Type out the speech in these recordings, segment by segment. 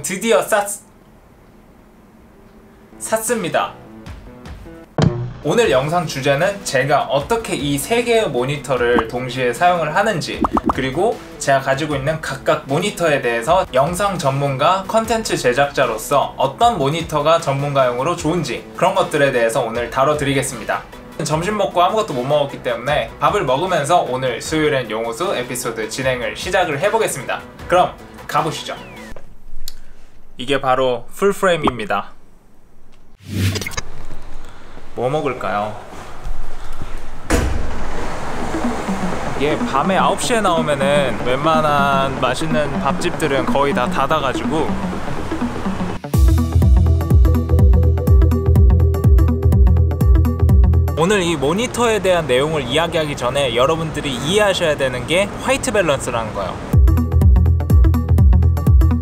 드디어 샀습니다. 오늘 영상 주제는 제가 어떻게 이 3개의 모니터를 동시에 사용을 하는지, 그리고 제가 가지고 있는 각각 모니터에 대해서 영상 전문가, 컨텐츠 제작자로서 어떤 모니터가 전문가용으로 좋은지, 그런 것들에 대해서 오늘 다뤄드리겠습니다. 점심 먹고 아무것도 못 먹었기 때문에 밥을 먹으면서 오늘 수요일엔 용호수 에피소드 진행을 시작을 해보겠습니다. 그럼 가보시죠. 이게 바로 풀프레임입니다. 뭐 먹을까요? 이게 밤에 9시에 나오면은 웬만한 맛있는 밥집들은 거의 다 닫아가지고, 오늘 이 모니터에 대한 내용을 이야기하기 전에 여러분들이 이해하셔야 되는 게 화이트 밸런스라는 거예요.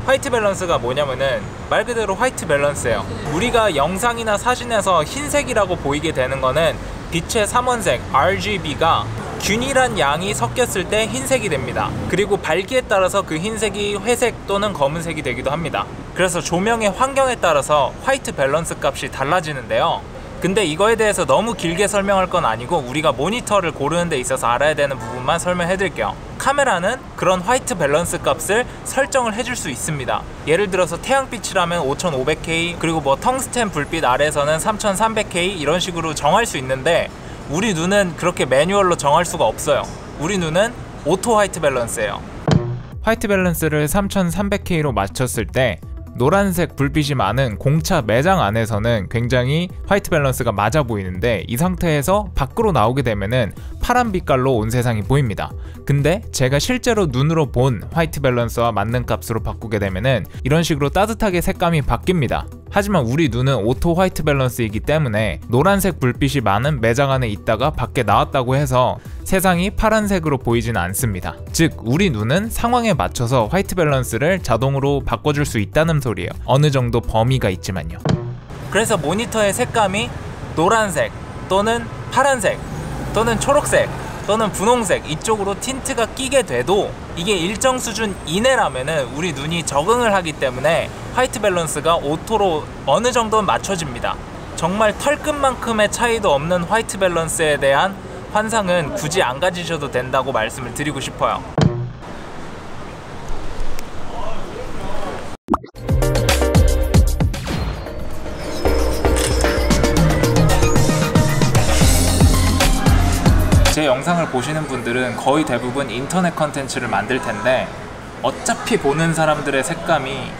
화이트 밸런스가 뭐냐면은 말 그대로 화이트 밸런스예요. 우리가 영상이나 사진에서 흰색이라고 보이게 되는 거는 빛의 삼원색 RGB가 균일한 양이 섞였을 때 흰색이 됩니다. 그리고 밝기에 따라서 그 흰색이 회색 또는 검은색이 되기도 합니다. 그래서 조명의 환경에 따라서 화이트 밸런스 값이 달라지는데요. 근데 이거에 대해서 너무 길게 설명할 건 아니고 우리가 모니터를 고르는 데 있어서 알아야 되는 부분만 설명해 드릴게요. 카메라는 그런 화이트 밸런스 값을 설정을 해줄 수 있습니다. 예를 들어서 태양빛이라면 5500K, 그리고 뭐 텅스텐 불빛 아래에서는 3300K 이런 식으로 정할 수 있는데, 우리 눈은 그렇게 매뉴얼로 정할 수가 없어요. 우리 눈은 오토 화이트 밸런스예요. 화이트 밸런스를 3300K로 맞췄을 때 노란색 불빛이 많은 공차 매장 안에서는 굉장히 화이트 밸런스가 맞아 보이는데, 이 상태에서 밖으로 나오게 되면은 파란 빛깔로 온 세상이 보입니다. 근데 제가 실제로 눈으로 본 화이트 밸런스와 맞는 값으로 바꾸게 되면은 이런 식으로 따뜻하게 색감이 바뀝니다. 하지만 우리 눈은 오토 화이트 밸런스이기 때문에 노란색 불빛이 많은 매장 안에 있다가 밖에 나왔다고 해서 세상이 파란색으로 보이지는 않습니다. 즉 우리 눈은 상황에 맞춰서 화이트 밸런스를 자동으로 바꿔줄 수 있다는 소리예요. 어느 정도 범위가 있지만요. 그래서 모니터의 색감이 노란색 또는 파란색 또는 초록색 또는 분홍색 이쪽으로 틴트가 끼게 돼도 이게 일정 수준 이내라면은 우리 눈이 적응을 하기 때문에 화이트 밸런스가 오토로 어느 정도는 맞춰집니다. 정말 털끝만큼의 차이도 없는 화이트 밸런스에 대한 환상은 굳이 안 가지셔도 된다고 말씀을 드리고 싶어요. 제 영상을 보시는 분들은 거의 대부분 인터넷 컨텐츠를 만들 텐데, 어차피 보는 사람들의 색감이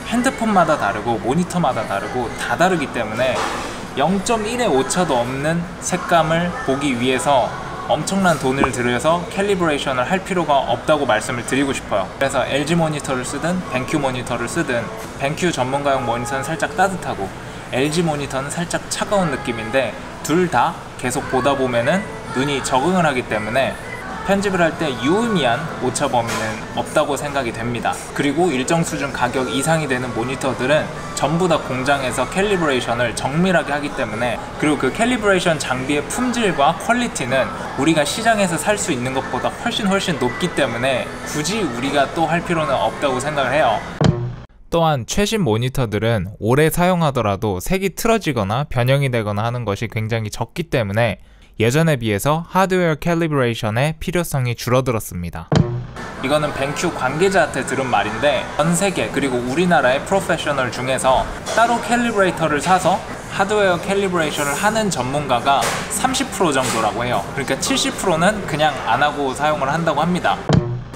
핸드폰마다 다르고 모니터마다 다르고 다 다르기 때문에 0.1의 오차도 없는 색감을 보기 위해서 엄청난 돈을 들여서 캘리브레이션을 할 필요가 없다고 말씀을 드리고 싶어요. 그래서 LG 모니터를 쓰든 벤큐 모니터를 쓰든, 벤큐 전문가용 모니터는 살짝 따뜻하고 LG 모니터는 살짝 차가운 느낌인데, 둘 다 계속 보다 보면은 눈이 적응을 하기 때문에 편집을 할 때 유의미한 오차 범위는 없다고 생각이 됩니다. 그리고 일정 수준 가격 이상이 되는 모니터들은 전부 다 공장에서 캘리브레이션을 정밀하게 하기 때문에, 그리고 그 캘리브레이션 장비의 품질과 퀄리티는 우리가 시장에서 살 수 있는 것보다 훨씬 높기 때문에 굳이 우리가 또 할 필요는 없다고 생각을 해요. 또한 최신 모니터들은 오래 사용하더라도 색이 틀어지거나 변형이 되거나 하는 것이 굉장히 적기 때문에 예전에 비해서 하드웨어 캘리브레이션의 필요성이 줄어들었습니다. 이거는 벤큐 관계자한테 들은 말인데, 전 세계 그리고 우리나라의 프로페셔널 중에서 따로 캘리브레이터를 사서 하드웨어 캘리브레이션을 하는 전문가가 30% 정도라고 해요. 그러니까 70%는 그냥 안 하고 사용을 한다고 합니다.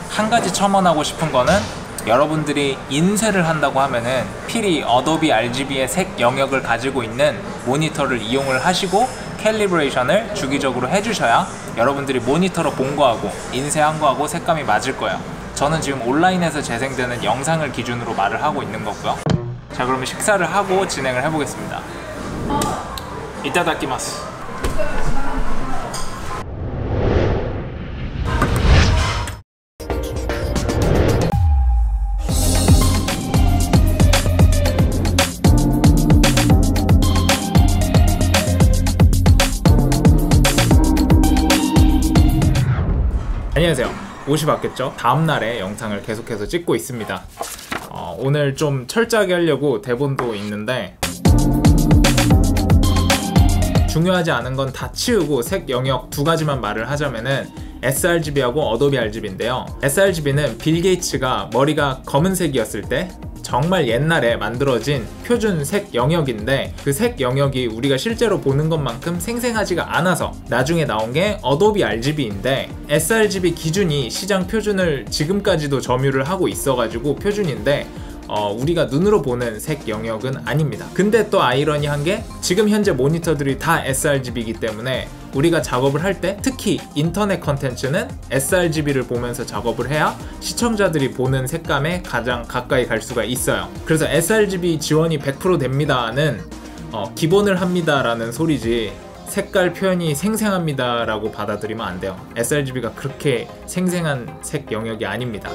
한 가지 첨언하고 싶은 거는, 여러분들이 인쇄를 한다고 하면은 필히 어도비 RGB의 색 영역을 가지고 있는 모니터를 이용을 하시고 캘리브레이션을 주기적으로 해주셔야 여러분들이 모니터로 본 거하고 인쇄한 거하고 색감이 맞을 거예요. 저는 지금 온라인에서 재생되는 영상을 기준으로 말을 하고 있는 거고요. 자, 그러면 식사를 하고 진행을 해보겠습니다. 이타다키마스. 안녕하세요. 옷이 바뀌었죠? 다음날에 영상을 계속해서 찍고 있습니다. 오늘 좀 철저하게 하려고 대본도 있는데, 중요하지 않은 건 다 치우고 색 영역 두 가지만 말을 하자면은 sRGB하고 어도비 RGB인데요. sRGB는 빌 게이츠가 머리가 검은색이었을 때 정말 옛날에 만들어진 표준 색 영역인데, 그 색 영역이 우리가 실제로 보는 것만큼 생생하지가 않아서 나중에 나온 게 어도비 RGB인데, sRGB 기준이 시장 표준을 지금까지도 점유를 하고 있어가지고 표준인데 우리가 눈으로 보는 색 영역은 아닙니다. 근데 또 아이러니한 게 지금 현재 모니터들이 다 sRGB이기 때문에 우리가 작업을 할 때, 특히 인터넷 컨텐츠는 sRGB를 보면서 작업을 해야 시청자들이 보는 색감에 가장 가까이 갈 수가 있어요. 그래서 sRGB 지원이 100% 됩니다는 기본을 합니다 라는 소리지, 색깔 표현이 생생합니다 라고 받아들이면 안 돼요. sRGB가 그렇게 생생한 색 영역이 아닙니다.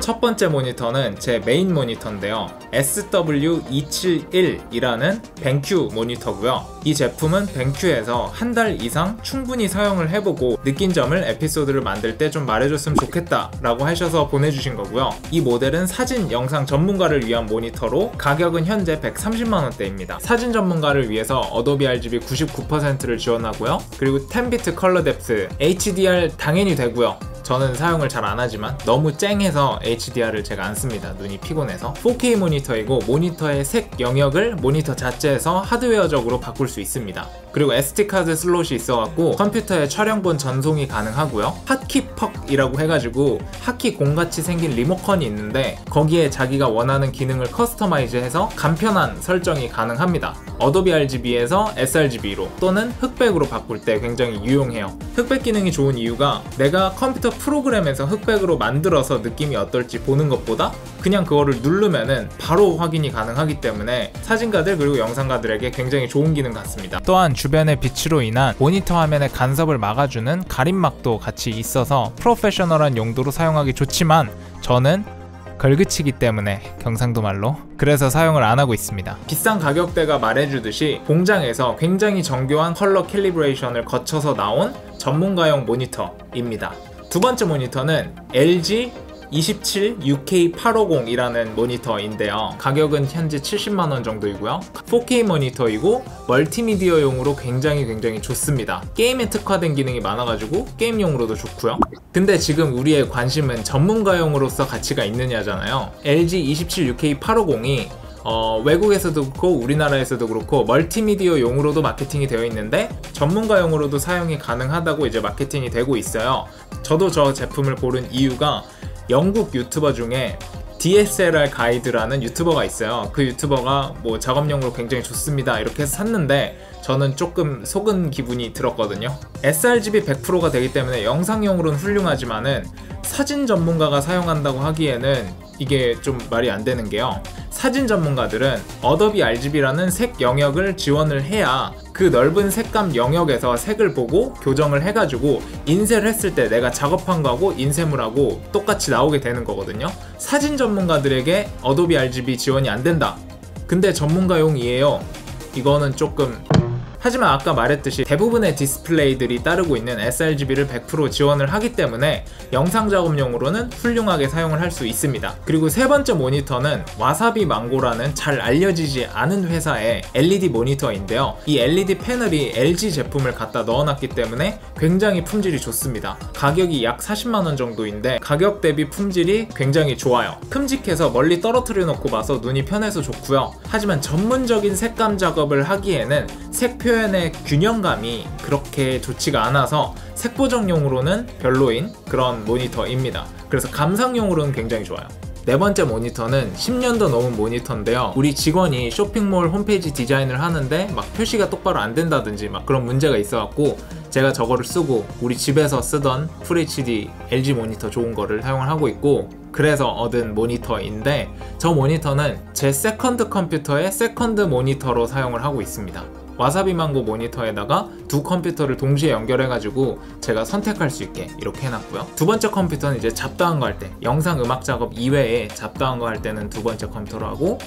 첫 번째 모니터는 제 메인 모니터인데요. SW271이라는 벤큐 모니터고요. 이 제품은 벤큐에서 한 달 이상 충분히 사용을 해보고 느낀 점을 에피소드를 만들 때 좀 말해줬으면 좋겠다 라고 하셔서 보내주신 거고요. 이 모델은 사진 영상 전문가를 위한 모니터로 가격은 현재 130만원대입니다. 사진 전문가를 위해서 어도비 RGB 99%를 지원하고요. 그리고 10비트 컬러 뎁스, HDR 당연히 되고요. 저는 사용을 잘 안하지만 너무 쨍해서 HDR을 제가 안 씁니다. 눈이 피곤해서. 4K 모니터이고 모니터의 색 영역을 모니터 자체에서 하드웨어적으로 바꿀 수 있습니다. 그리고 SD카드 슬롯이 있어갖고 컴퓨터에 촬영본 전송이 가능하고요. 핫키퍽이라고 해가지고 핫키 공같이 생긴 리모컨이 있는데 거기에 자기가 원하는 기능을 커스터마이즈해서 간편한 설정이 가능합니다. 어도비 RGB에서 sRGB로 또는 흑백으로 바꿀 때 굉장히 유용해요. 흑백 기능이 좋은 이유가 내가 컴퓨터 프로그램에서 흑백으로 만들어서 느낌이 어떨지 보는 것보다 그냥 그거를 누르면은 바로 확인이 가능하기 때문에 사진가들 그리고 영상가들에게 굉장히 좋은 기능 같습니다. 또한 주변의 빛으로 인한 모니터 화면의 간섭을 막아주는 가림막도 같이 있어서 프로페셔널한 용도로 사용하기 좋지만 저는 걸그치기 때문에 경상도 말로 그래서 사용을 안 하고 있습니다. 비싼 가격대가 말해주듯이 공장에서 굉장히 정교한 컬러 캘리브레이션을 거쳐서 나온 전문가용 모니터입니다. 두 번째 모니터는 LG 27 UK850이라는 모니터인데요. 가격은 현재 70만원 정도이고요. 4K 모니터이고 멀티미디어용으로 굉장히 좋습니다. 게임에 특화된 기능이 많아가지고 게임용으로도 좋고요. 근데 지금 우리의 관심은 전문가용으로서 가치가 있느냐잖아요. LG 27 UK850이 외국에서도 그렇고 우리나라에서도 그렇고 멀티미디어용으로도 마케팅이 되어 있는데 전문가용으로도 사용이 가능하다고 이제 마케팅이 되고 있어요. 저도 저 제품을 고른 이유가 영국 유튜버 중에 DSLR 가이드라는 유튜버가 있어요. 그 유튜버가 뭐 작업용으로 굉장히 좋습니다 이렇게 해서 샀는데 저는 조금 속은 기분이 들었거든요. sRGB 100%가 되기 때문에 영상용으로는 훌륭하지만은 사진 전문가가 사용한다고 하기에는 이게 좀 말이 안 되는 게요. 사진 전문가들은 어도비 RGB라는 색 영역을 지원을 해야 그 넓은 색감 영역에서 색을 보고 교정을 해가지고 인쇄를 했을 때 내가 작업한 거하고 인쇄물하고 똑같이 나오게 되는 거거든요. 사진 전문가들에게 어도비 RGB 지원이 안 된다. 근데 전문가용이에요. 이거는 조금... 하지만 아까 말했듯이 대부분의 디스플레이들이 따르고 있는 sRGB를 100% 지원을 하기 때문에 영상 작업용으로는 훌륭하게 사용을 할 수 있습니다. 그리고 세 번째 모니터는 와사비 망고라는 잘 알려지지 않은 회사의 LED 모니터인데요. 이 LED 패널이 LG 제품을 갖다 넣어놨기 때문에 굉장히 품질이 좋습니다. 가격이 약 40만원 정도인데 가격 대비 품질이 굉장히 좋아요. 큼직해서 멀리 떨어뜨려 놓고 봐서 눈이 편해서 좋고요. 하지만 전문적인 색감 작업을 하기에는 색 표현의 균형감이 그렇게 좋지가 않아서 색보정용으로는 별로인 그런 모니터입니다. 그래서 감상용으로는 굉장히 좋아요. 네 번째 모니터는 10년도 넘은 모니터인데요. 우리 직원이 쇼핑몰 홈페이지 디자인을 하는데 막 표시가 똑바로 안 된다든지 막 그런 문제가 있어갖고 제가 저거를 쓰고 우리 집에서 쓰던 FHD LG 모니터 좋은 거를 사용을 하고 있고 그래서 얻은 모니터인데 저 모니터는 제 세컨드 컴퓨터의 세컨드 모니터로 사용을 하고 있습니다. 와사비 망고 모니터에다가 두 컴퓨터를 동시에 연결해가지고 제가 선택할 수 있게 이렇게 해놨고요. 두 번째 컴퓨터는 이제 잡다한 거 할 때, 영상 음악 작업 이외에 잡다한 거 할 때는 두 번째 컴퓨터로 하고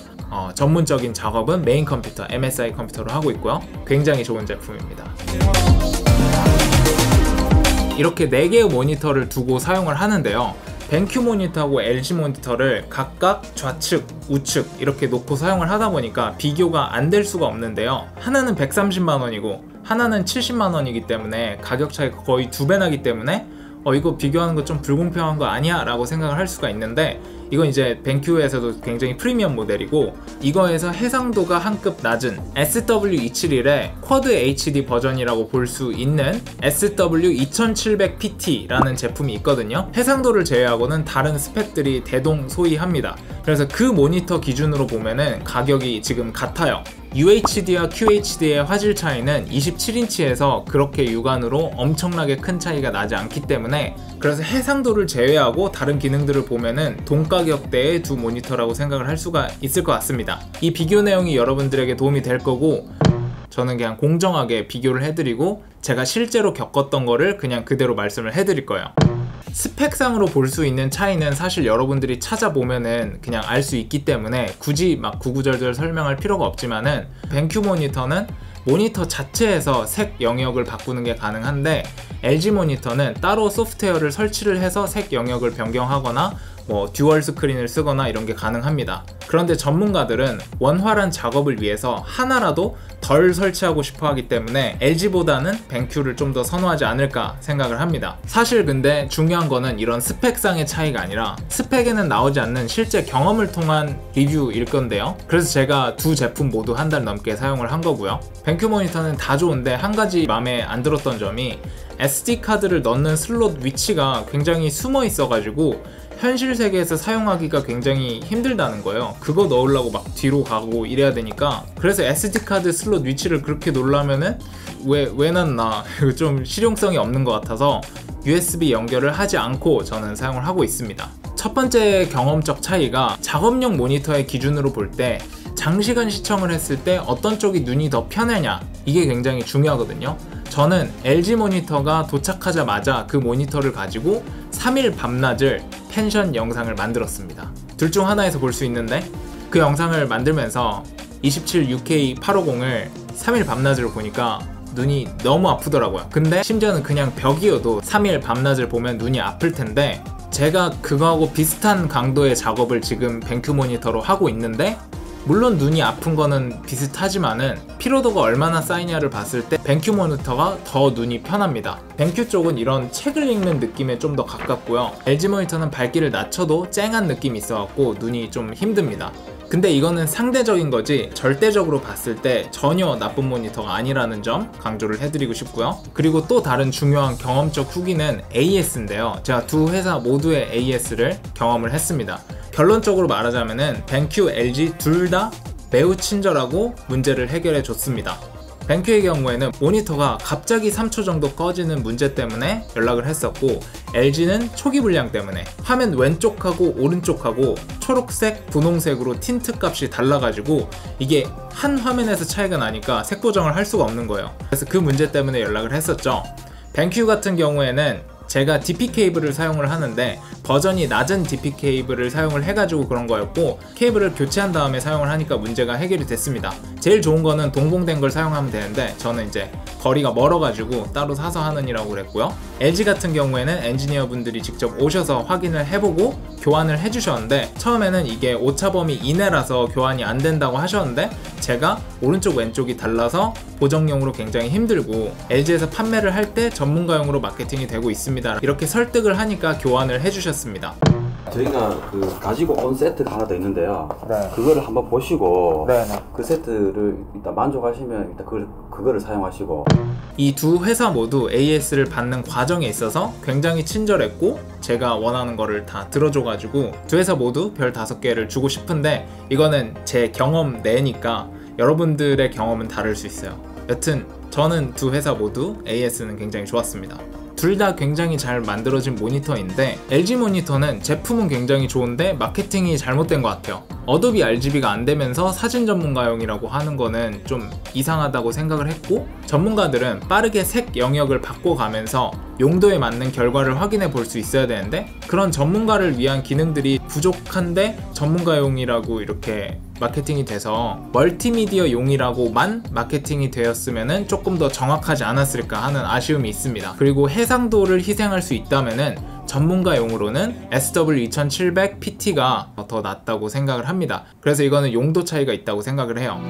전문적인 작업은 메인 컴퓨터 MSI 컴퓨터로 하고 있고요. 굉장히 좋은 제품입니다. 이렇게 4개의 모니터를 두고 사용을 하는데요. 벤큐 모니터하고 LG 모니터를 각각 좌측, 우측 이렇게 놓고 사용을 하다 보니까 비교가 안 될 수가 없는데요. 하나는 130만원이고 하나는 70만원이기 때문에 가격 차이가 거의 2배 나기 때문에 이거 비교하는 거 좀 불공평한 거 아니야? 라고 생각을 할 수가 있는데, 이건 이제 벤큐에서도 굉장히 프리미엄 모델이고, 이거에서 해상도가 한 급 낮은 SW271의 쿼드 HD 버전이라고 볼 수 있는 SW2700PT 라는 제품이 있거든요. 해상도를 제외하고는 다른 스펙들이 대동소이합니다. 그래서 그 모니터 기준으로 보면은 가격이 지금 같아요. UHD와 QHD의 화질 차이는 27인치에서 그렇게 육안으로 엄청나게 큰 차이가 나지 않기 때문에, 그래서 해상도를 제외하고 다른 기능들을 보면은 동가격대의 두 모니터라고 생각을 할 수가 있을 것 같습니다. 이 비교 내용이 여러분들에게 도움이 될 거고, 저는 그냥 공정하게 비교를 해드리고 제가 실제로 겪었던 거를 그냥 그대로 말씀을 해드릴 거예요. 스펙상으로 볼 수 있는 차이는 사실 여러분들이 찾아보면은 그냥 알 수 있기 때문에 굳이 막 구구절절 설명할 필요가 없지만은, 벤큐 모니터는 모니터 자체에서 색 영역을 바꾸는 게 가능한데, LG 모니터는 따로 소프트웨어를 설치를 해서 색 영역을 변경하거나 듀얼 스크린을 쓰거나 이런 게 가능합니다. 그런데 전문가들은 원활한 작업을 위해서 하나라도 덜 설치하고 싶어 하기 때문에 LG보다는 벤큐를 좀 더 선호하지 않을까 생각을 합니다. 사실 근데 중요한 거는 이런 스펙상의 차이가 아니라 스펙에는 나오지 않는 실제 경험을 통한 리뷰일 건데요. 그래서 제가 두 제품 모두 한 달 넘게 사용을 한 거고요. 벤큐 모니터는 다 좋은데 한 가지 마음에 안 들었던 점이 SD카드를 넣는 슬롯 위치가 굉장히 숨어 있어가지고 현실 세계에서 사용하기가 굉장히 힘들다는 거예요. 그거 넣으려고 막 뒤로 가고 이래야 되니까. 그래서 SD카드 슬롯 위치를 그렇게 놓으려면은 왜 놨나 좀 실용성이 없는 것 같아서 USB 연결을 하지 않고 저는 사용을 하고 있습니다. 첫 번째 경험적 차이가, 작업용 모니터의 기준으로 볼 때 장시간 시청을 했을 때 어떤 쪽이 눈이 더 편하냐, 이게 굉장히 중요하거든요. 저는 LG 모니터가 도착하자마자 그 모니터를 가지고 3일 밤낮을 펜션 영상을 만들었습니다. 둘 중 하나에서 볼 수 있는데, 그 영상을 만들면서 276K850을 3일 밤낮으로 보니까 눈이 너무 아프더라고요. 근데 심지어는 그냥 벽이어도 3일 밤낮을 보면 눈이 아플 텐데, 제가 그거하고 비슷한 강도의 작업을 지금 벤큐 모니터로 하고 있는데, 물론 눈이 아픈 거는 비슷하지만은 피로도가 얼마나 쌓이냐를 봤을 때 벤큐 모니터가 더 눈이 편합니다. 벤큐 쪽은 이런 책을 읽는 느낌에 좀 더 가깝고요. LG 모니터는 밝기를 낮춰도 쨍한 느낌이 있어갖고 눈이 좀 힘듭니다. 근데 이거는 상대적인 거지 절대적으로 봤을 때 전혀 나쁜 모니터가 아니라는 점 강조를 해드리고 싶고요. 그리고 또 다른 중요한 경험적 후기는 AS인데요. 제가 두 회사 모두의 AS를 경험을 했습니다. 결론적으로 말하자면은 벤큐, LG 둘 다 매우 친절하고 문제를 해결해 줬습니다. 벤큐의 경우에는 모니터가 갑자기 3초 정도 꺼지는 문제 때문에 연락을 했었고, LG는 초기 불량 때문에 화면 왼쪽하고 오른쪽하고 초록색, 분홍색으로 틴트 값이 달라가지고 이게 한 화면에서 차이가 나니까 색 보정을 할 수가 없는 거예요. 그래서 그 문제 때문에 연락을 했었죠. 벤큐 같은 경우에는 제가 DP 케이블을 사용을 하는데 버전이 낮은 DP 케이블을 사용을 해가지고 그런 거였고, 케이블을 교체한 다음에 사용을 하니까 문제가 해결이 됐습니다. 제일 좋은 거는 동봉된 걸 사용하면 되는데 저는 이제 거리가 멀어가지고 따로 사서 하는 이라고 그랬고요. LG 같은 경우에는 엔지니어 분들이 직접 오셔서 확인을 해보고 교환을 해주셨는데, 처음에는 이게 오차범위 이내라서 교환이 안 된다고 하셨는데, 제가 오른쪽 왼쪽이 달라서 보정용으로 굉장히 힘들고 LG에서 판매를 할 때 전문가용으로 마케팅이 되고 있습니다, 이렇게 설득을 하니까 교환을 해주셨습니다. 저희가 가지고 온 세트가 하나 더 있는데요. 네. 그거를 한번 보시고, 네. 그 세트를 일단 만족하시면 일단 그거를 사용하시고. 이 두 회사 모두 AS를 받는 과정에 있어서 굉장히 친절했고, 제가 원하는 거를 다 들어줘가지고 두 회사 모두 별 5개를 주고 싶은데, 이거는 제 경험 내니까 여러분들의 경험은 다를 수 있어요. 여튼 저는 두 회사 모두 AS는 굉장히 좋았습니다. 둘 다 굉장히 잘 만들어진 모니터인데, LG 모니터는 제품은 굉장히 좋은데 마케팅이 잘못된 것 같아요. 어도비 RGB가 안 되면서 사진 전문가용이라고 하는 거는 좀 이상하다고 생각을 했고, 전문가들은 빠르게 색 영역을 바꿔가면서 용도에 맞는 결과를 확인해 볼 수 있어야 되는데, 그런 전문가를 위한 기능들이 부족한데 전문가용이라고 이렇게 마케팅이 돼서 멀티미디어 용이라고만 마케팅이 되었으면은 조금 더 정확하지 않았을까 하는 아쉬움이 있습니다. 그리고 해상도를 희생할 수 있다면은 전문가용으로는 SW2700PT가 더 낫다고 생각을 합니다. 그래서 이거는 용도 차이가 있다고 생각을 해요.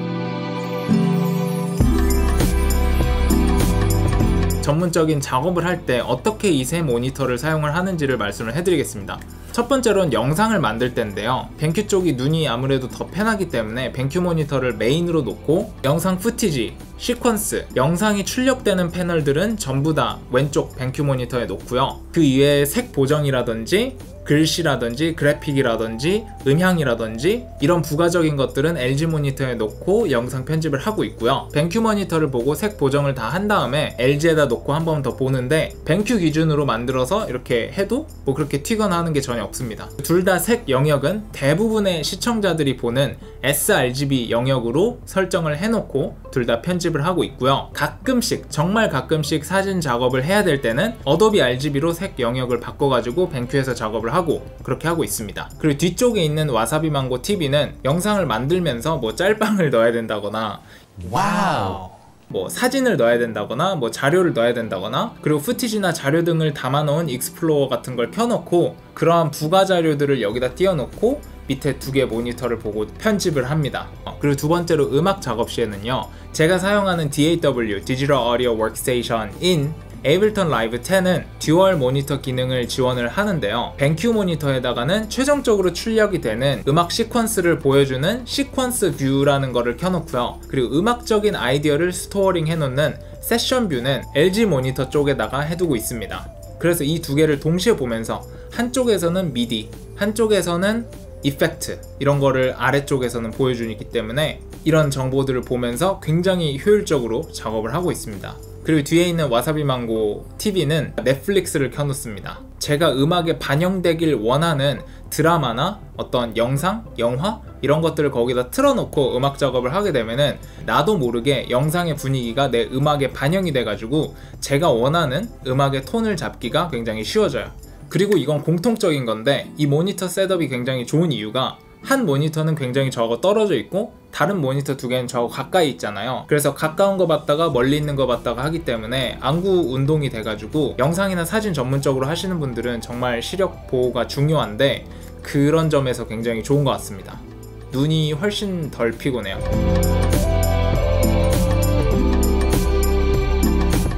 전문적인 작업을 할 때 어떻게 이 세 모니터를 사용을 하는지를 말씀을 해드리겠습니다. 첫 번째로는 영상을 만들 때인데요. 뱅큐 쪽이 눈이 아무래도 더 편하기 때문에 뱅큐 모니터를 메인으로 놓고 영상 푸티지, 시퀀스, 영상이 출력되는 패널들은 전부 다 왼쪽 뱅큐 모니터에 놓고요. 그 이외에 색 보정이라든지 글씨라든지 그래픽이라든지 음향이라든지 이런 부가적인 것들은 LG 모니터에 놓고 영상 편집을 하고 있고요. 뱅큐 모니터를 보고 색 보정을 다 한 다음에 LG에다 놓고 한 번 더 보는데 뱅큐 기준으로 만들어서 이렇게 해도 뭐 그렇게 튀거나 하는 게 전혀 없습니다. 둘 다 색 영역은 대부분의 시청자들이 보는 sRGB 영역으로 설정을 해놓고 둘 다 편집을 하고 있고요. 가끔씩, 정말 가끔씩 사진 작업을 해야 될 때는 어도비 RGB로 색 영역을 바꿔가지고 뱅큐에서 작업을 하고 그렇게 하고 있습니다. 그리고 뒤쪽에 있는 와사비 망고 TV는 영상을 만들면서 뭐 짤방을 넣어야 된다거나 와우 뭐 사진을 넣어야 된다거나 뭐 자료를 넣어야 된다거나 그리고 푸티지나 자료 등을 담아놓은 익스플로어 같은 걸 켜놓고 그러한 부가 자료들을 여기다 띄워놓고 밑에 두 개 모니터를 보고 편집을 합니다. 그리고 두 번째로 음악 작업 시에는요, 제가 사용하는 DAW Digital Audio Workstation-인 에이블턴 라이브 10은 듀얼 모니터 기능을 지원을 하는데요. 뱅큐 모니터에다가는 최종적으로 출력이 되는 음악 시퀀스를 보여주는 시퀀스 뷰라는 거를 켜놓고요. 그리고 음악적인 아이디어를 스토어링 해놓는 세션 뷰는 LG 모니터 쪽에다가 해두고 있습니다. 그래서 이 두 개를 동시에 보면서 한쪽에서는 미디, 한쪽에서는 이펙트 이런 거를 아래쪽에서는 보여주기 때문에 이런 정보들을 보면서 굉장히 효율적으로 작업을 하고 있습니다. 그리고 뒤에 있는 와사비 망고 TV는 넷플릭스를 켜놓습니다. 제가 음악에 반영되길 원하는 드라마나 어떤 영상, 영화 이런 것들을 거기다 틀어놓고 음악 작업을 하게 되면은 나도 모르게 영상의 분위기가 내 음악에 반영이 돼가지고 제가 원하는 음악의 톤을 잡기가 굉장히 쉬워져요. 그리고 이건 공통적인 건데 이 모니터 셋업이 굉장히 좋은 이유가 한 모니터는 굉장히 저거 떨어져 있고 다른 모니터 두 개는 저거 가까이 있잖아요. 그래서 가까운 거 봤다가 멀리 있는 거 봤다가 하기 때문에 안구 운동이 돼가지고 영상이나 사진 전문적으로 하시는 분들은 정말 시력 보호가 중요한데 그런 점에서 굉장히 좋은 것 같습니다. 눈이 훨씬 덜 피곤해요.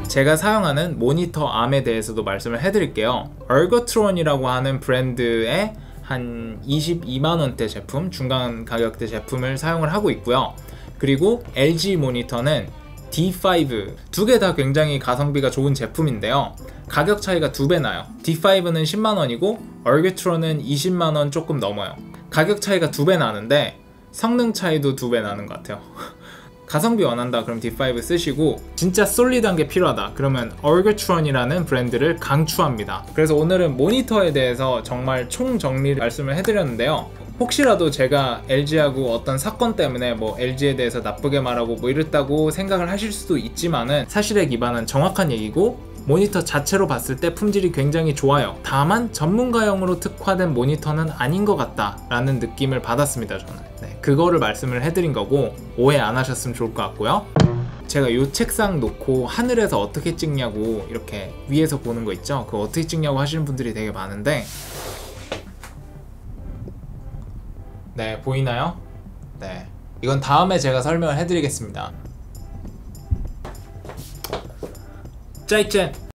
제가 사용하는 모니터 암에 대해서도 말씀을 해드릴게요. 얼거트론이라고 하는 브랜드의 한 22만원대 제품, 중간 가격대 제품을 사용을 하고 있고요. 그리고 LG 모니터는 D5 두 개 다 굉장히 가성비가 좋은 제품인데요. 가격 차이가 2배 나요. D5는 10만원이고 얼거트론은 20만원 조금 넘어요. 가격 차이가 2배 나는데 성능 차이도 2배 나는 것 같아요. 가성비 원한다 그럼 D5 쓰시고 진짜 솔리드한 게 필요하다 그러면 얼거트론이라는 브랜드를 강추합니다. 그래서 오늘은 모니터에 대해서 정말 총정리를 말씀을 해드렸는데요. 혹시라도 제가 LG하고 어떤 사건 때문에 뭐 LG에 대해서 나쁘게 말하고 뭐 이랬다고 생각을 하실 수도 있지만은 사실에 기반한 정확한 얘기고 모니터 자체로 봤을 때 품질이 굉장히 좋아요. 다만 전문가용으로 특화된 모니터는 아닌 것 같다 라는 느낌을 받았습니다. 저는 그거를 말씀을 해드린 거고 오해 안 하셨으면 좋을 것 같고요. 제가 이 책상 놓고 하늘에서 어떻게 찍냐고 이렇게 위에서 보는 거 있죠. 그거 어떻게 찍냐고 하시는 분들이 되게 많은데 네, 보이나요? 네, 이건 다음에 제가 설명을 해드리겠습니다. 짜이젠!